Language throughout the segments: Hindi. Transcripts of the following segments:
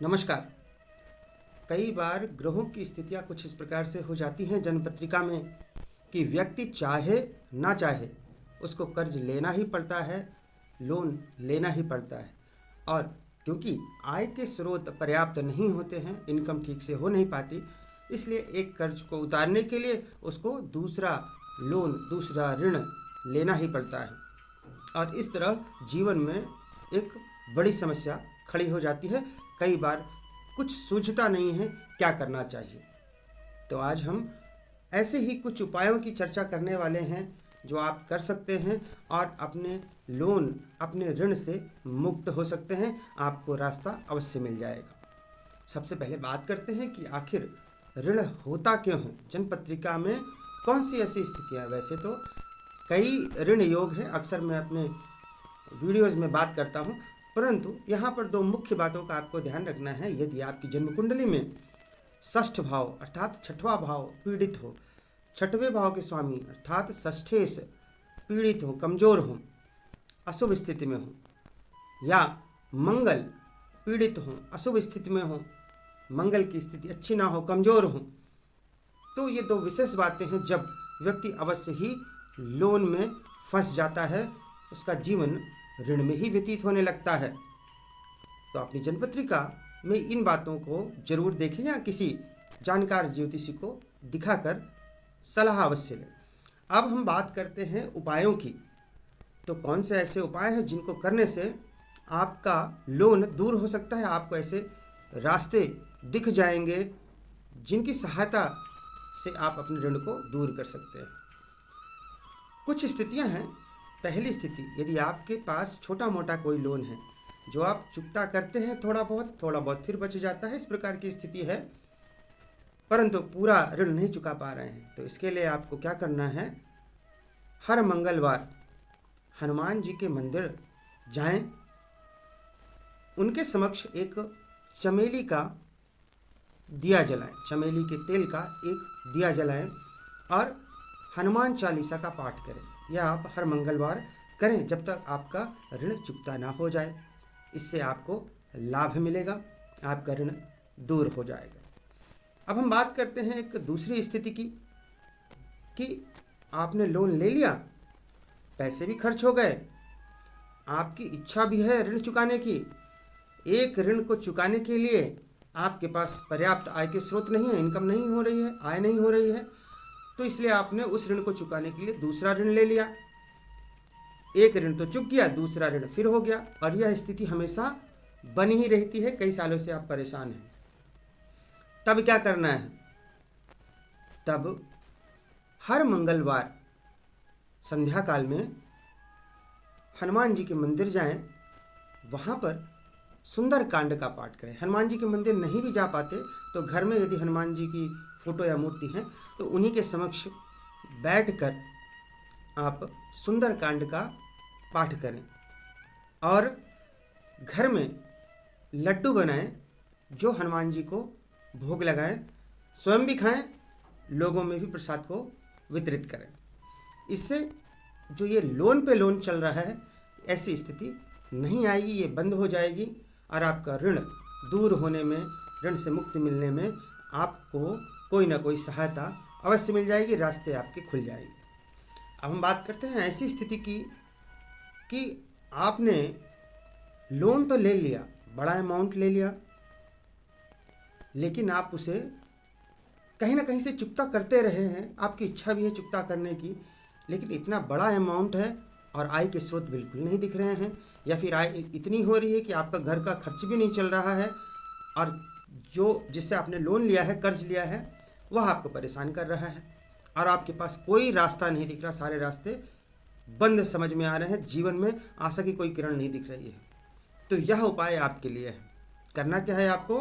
नमस्कार। कई बार ग्रहों की स्थितियां कुछ इस प्रकार से हो जाती हैं जन्मपत्रिका में कि व्यक्ति चाहे ना चाहे उसको कर्ज लेना ही पड़ता है, लोन लेना ही पड़ता है। और क्योंकि आय के स्रोत पर्याप्त नहीं होते हैं, इनकम ठीक से हो नहीं पाती, इसलिए एक कर्ज को उतारने के लिए उसको दूसरा लोन, दूसरा ऋण लेना ही पड़ता है। और इस तरह जीवन में एक बड़ी समस्या खड़ी हो जाती है। कई बार कुछ सूझता नहीं है क्या करना चाहिए। तो आज हम ऐसे ही कुछ उपायों की चर्चा करने वाले हैं जो आप कर सकते हैं और अपने लोन, अपने ऋण से मुक्त हो सकते हैं। आपको रास्ता अवश्य मिल जाएगा। सबसे पहले बात करते हैं कि आखिर ऋण होता क्यों है, जन्मपत्रिका में कौन सी ऐसी स्थितियाँ। वैसे तो कई ऋण योग हैं, अक्सर मैं अपने वीडियोज़ में बात करता हूँ, परंतु यहाँ पर दो मुख्य बातों का आपको ध्यान रखना है। यदि आपकी जन्म कुंडली में षष्ठ भाव अर्थात छठवां भाव पीड़ित हो, छठवें भाव के स्वामी अर्थात षष्ठे से पीड़ित हो, कमजोर हो, अशुभ स्थिति में हो, या मंगल पीड़ित हो, अशुभ स्थिति में हो, मंगल की स्थिति अच्छी ना हो, कमजोर हो, तो ये दो विशेष बातें हैं जब व्यक्ति अवश्य ही लोन में फंस जाता है, उसका जीवन ऋण में ही व्यतीत होने लगता है। तो अपनी जन्मपत्रिका में इन बातों को जरूर देखें या किसी जानकार ज्योतिषी को दिखाकर सलाह अवश्य लें। अब हम बात करते हैं उपायों की। तो कौन से ऐसे उपाय हैं जिनको करने से आपका लोन दूर हो सकता है, आपको ऐसे रास्ते दिख जाएंगे जिनकी सहायता से आप अपने ऋण को दूर कर सकते हैं। कुछ स्थितियां हैं। पहली स्थिति, यदि आपके पास छोटा मोटा कोई लोन है जो आप चुकता करते हैं, थोड़ा बहुत फिर बच जाता है, इस प्रकार की स्थिति है, परंतु पूरा ऋण नहीं चुका पा रहे हैं, तो इसके लिए आपको क्या करना है, हर मंगलवार हनुमान जी के मंदिर जाएं, उनके समक्ष एक चमेली का दिया जलाएं, चमेली के तेल का एक दिया जलाएं और हनुमान चालीसा का पाठ करें। यह आप हर मंगलवार करें जब तक आपका ऋण चुकता ना हो जाए। इससे आपको लाभ मिलेगा, आपका ऋण दूर हो जाएगा। अब हम बात करते हैं एक दूसरी स्थिति की कि आपने लोन ले लिया, पैसे भी खर्च हो गए, आपकी इच्छा भी है ऋण चुकाने की। एक ऋण को चुकाने के लिए आपके पास पर्याप्त आय के स्रोत नहीं है, इनकम नहीं हो रही है, आय नहीं हो रही है, तो इसलिए आपने उस ऋण को चुकाने के लिए दूसरा ऋण ले लिया। एक ऋण तो चुक गया, दूसरा ऋण फिर हो गया, और यह स्थिति हमेशा बनी ही रहती है। कई सालों से आप परेशान हैं। तब क्या करना है, तब हर मंगलवार संध्या काल में हनुमान जी के मंदिर जाएं, वहां पर सुंदर कांड का पाठ करें। हनुमान जी के मंदिर नहीं भी जा पाते तो घर में यदि हनुमान जी की फोटो या मूर्ति है तो उन्हीं के समक्ष बैठकर आप सुंदर कांड का पाठ करें और घर में लड्डू बनाएं जो हनुमान जी को भोग लगाएं, स्वयं भी खाएं, लोगों में भी प्रसाद को वितरित करें। इससे जो ये लोन पे लोन चल रहा है, ऐसी स्थिति नहीं आएगी, ये बंद हो जाएगी और आपका ऋण दूर होने में, ऋण से मुक्ति मिलने में आपको कोई ना कोई सहायता अवश्य मिल जाएगी, रास्ते आपके खुल जाएंगे। अब हम बात करते हैं ऐसी स्थिति की कि आपने लोन तो ले लिया, बड़ा अमाउंट ले लिया, लेकिन आप उसे कहीं ना कहीं से चुकता करते रहे हैं, आपकी इच्छा भी है चुकता करने की, लेकिन इतना बड़ा अमाउंट है और आय के स्रोत बिल्कुल नहीं दिख रहे हैं, या फिर आय इतनी हो रही है कि आपका घर का खर्च भी नहीं चल रहा है, और जो जिससे आपने लोन लिया है, कर्ज लिया है, वह आपको परेशान कर रहा है और आपके पास कोई रास्ता नहीं दिख रहा, सारे रास्ते बंद समझ में आ रहे हैं, जीवन में आशा की कोई किरण नहीं दिख रही है। तो यह उपाय आपके लिए है। करना क्या है आपको,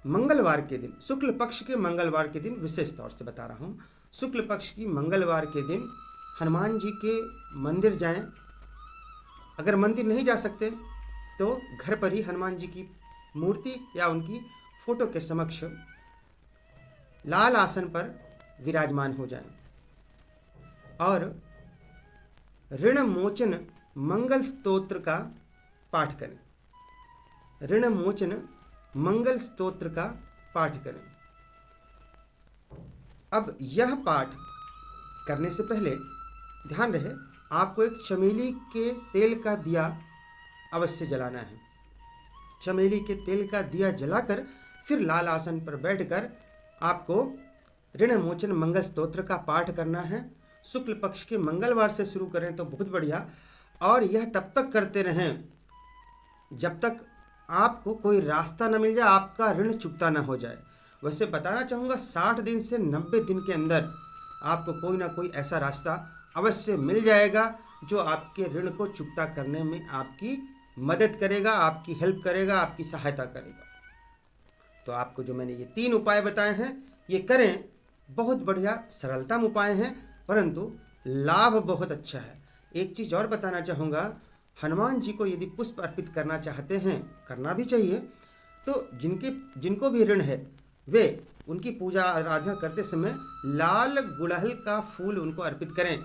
मंगलवार के दिन, शुक्ल पक्ष के मंगलवार के दिन, विशेष तौर से बता रहा हूँ, शुक्ल पक्ष की मंगलवार के दिन हनुमान जी के मंदिर जाएं। अगर मंदिर नहीं जा सकते तो घर पर ही हनुमान जी की मूर्ति या उनकी फोटो के समक्ष लाल आसन पर विराजमान हो जाएं और ऋण मोचन मंगल स्तोत्र का पाठ करें। ऋण मोचन मंगल स्तोत्र का पाठ करें। अब यह पाठ करने से पहले ध्यान रहे, आपको एक चमेली के तेल का दिया अवश्य जलाना है। चमेली के तेल का दिया जलाकर फिर लाल आसन पर बैठकर आपको ऋण मोचन मंगल स्तोत्र का पाठ करना है। शुक्ल पक्ष के मंगलवार से शुरू करें तो बहुत बढ़िया, और यह तब तक करते रहें जब तक आपको कोई रास्ता न मिल जाए, आपका ऋण चुकता न हो जाए। वैसे बताना चाहूँगा 60 दिन से 90 दिन के अंदर आपको कोई ना कोई ऐसा रास्ता अवश्य मिल जाएगा जो आपके ऋण को चुकता करने में आपकी मदद करेगा, आपकी हेल्प करेगा, आपकी सहायता करेगा। तो आपको जो मैंने ये 3 उपाय बताए हैं ये करें, बहुत बढ़िया सरलतम उपाय हैं, परंतु लाभ बहुत अच्छा है। एक चीज़ और बताना चाहूँगा, हनुमान जी को यदि पुष्प अर्पित करना चाहते हैं, करना भी चाहिए, तो जिनको भी ऋण है वे उनकी पूजा आराधना करते समय लाल गुड़हल का फूल उनको अर्पित करें।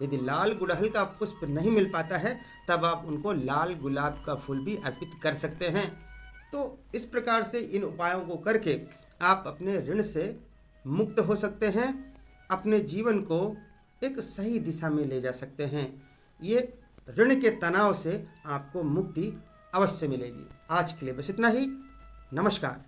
यदि लाल गुड़हल का पुष्प नहीं मिल पाता है तब आप उनको लाल गुलाब का फूल भी अर्पित कर सकते हैं। तो इस प्रकार से इन उपायों को करके आप अपने ऋण से मुक्त हो सकते हैं, अपने जीवन को एक सही दिशा में ले जा सकते हैं। ये ऋण के तनाव से आपको मुक्ति अवश्य मिलेगी। आज के लिए बस इतना ही। नमस्कार।